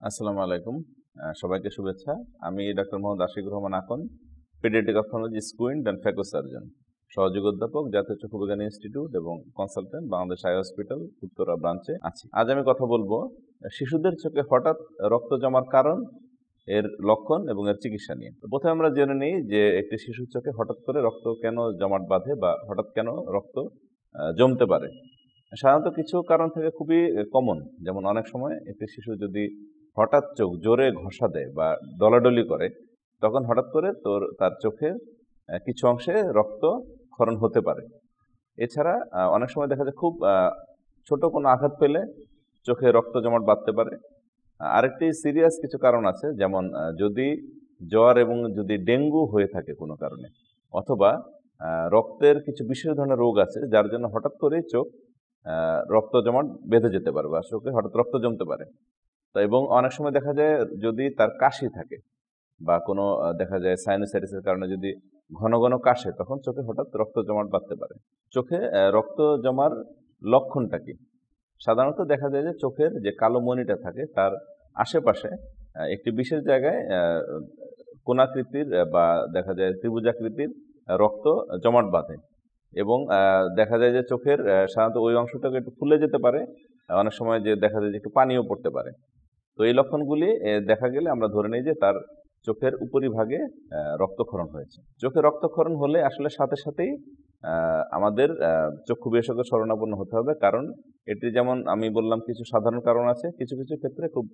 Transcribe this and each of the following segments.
আসসালামু আলাইকুম। সবাইকে শুভেচ্ছা। আমি doctor Mohammad Ashikur Rahman Akon, paediatric ophthalmologist, squint and phaco surgeon, সহযোগী অধ্যাপক, জাতীয় চক্ষু বিজ্ঞান ইনস্টিটিউট এবং consultant, Bangladesh eye hospital Uttara ব্রাঞ্চে আছি। আজ আমি কথা বলবো শিশুদের চোখে হঠাৎ রক্ত জমার কারণ, এর লক্ষণ এবং এর চিকিৎসা নিয়ে। প্রথমে আমরা জেনে নিই যে একটি শিশুর চোখে হঠাৎ করে রক্ত কেন জমাট বাঁধে বা হঠাৎ কেন রক্ত জমতে পারে। সাধারণত কিছু কারণ থেকে খুবই কমন, যেমন অনেক সময় একটি শিশু যদি হঠাৎ চোখ জোরে ঘষা দেয় বা ডলাডলি করে, তখন হঠাৎ করে তার চোখে কিছু অংশে রক্তক্ষরণ হতে পারে। এছাড়া অনেক সময় দেখা যায় খুব ছোট কোনো আঘাত পেলে চোখে রক্ত জমাট বাঁধতে পারে। আরেকটি সিরিয়াস কিছু কারণ আছে, যেমন যদি জ্বর এবং যদি ডেঙ্গু হয়ে থাকে কোনো কারণে, অথবা রক্তের কিছু বিশেষ ধরনের রোগ আছে যার জন্য হঠাৎ করেই চোখ রক্ত জমাট বেঁধে যেতে পারে বা চোখে হঠাৎ রক্ত জমতে পারে। তো এবং অনেক সময় দেখা যায় যদি তার কাশি থাকে বা কোনো দেখা যায় সাইনোসাইটিসের কারণে যদি ঘন ঘন কাশে, তখন চোখে হঠাৎ রক্ত জমাট বাঁধতে পারে। চোখে রক্ত জমার লক্ষণটা কি? সাধারণত দেখা যায় যে চোখের যে কালো মণিটা থাকে তার আশেপাশে একটি বিশেষ জায়গায় কোণাকৃতির বা দেখা যায় ত্রিভুজাকৃতির রক্ত জমাট বাঁধে এবং দেখা যায় যে চোখের সাধারণত ওই অংশটাকে একটু ফুলে যেতে পারে, অনেক সময় যে দেখা যায় যে একটু পানিও পড়তে পারে। তো এই লক্ষণগুলি দেখা গেলে আমরা ধরে নিই যে তার চোখের উপরিভাগে রক্তক্ষরণ হয়েছে। চোখে রক্তক্ষরণ হলে আসলে সাথে সাথেই আমাদের চক্ষু বিশেষজ্ঞের শরণাপন্ন হতে হবে, কারণ এটি যেমন আমি বললাম কিছু সাধারণ কারণ আছে, কিছু কিছু ক্ষেত্রে খুব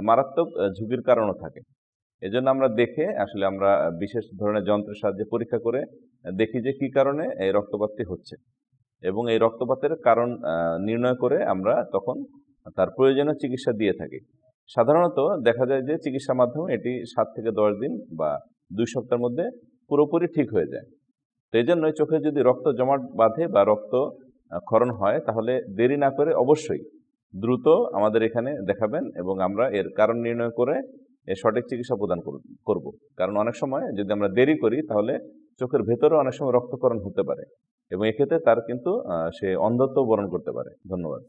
মারাত্মক ঝুঁকির কারণও থাকে। এজন্য আমরা দেখে আসলে আমরা বিশেষ ধরনের যন্ত্রের সাহায্যে পরীক্ষা করে দেখি যে কি কারণে এই রক্তপাতটি হচ্ছে, এবং এই রক্তপাতের কারণ নির্ণয় করে আমরা তখন তার প্রয়োজনীয় চিকিৎসা দিয়ে থাকি। সাধারণত দেখা যায় যে চিকিৎসার মাধ্যমে এটি 7 থেকে 10 দিন বা 2 সপ্তাহের মধ্যে পুরোপুরি ঠিক হয়ে যায়। তো এই জন্যই চোখে যদি রক্ত জমাট বাঁধে বা রক্ত ক্ষরণ হয়, তাহলে দেরি না করে অবশ্যই দ্রুত আমাদের এখানে দেখাবেন এবং আমরা এর কারণ নির্ণয় করে এর সঠিক চিকিৎসা প্রদান করব। কারণ অনেক সময় যদি আমরা দেরি করি, তাহলে চোখের ভেতরে অনেক সময় রক্তক্ষরণ হতে পারে এবং এক্ষেত্রে তার কিন্তু সে অন্ধত্ব বরণ করতে পারে। ধন্যবাদ।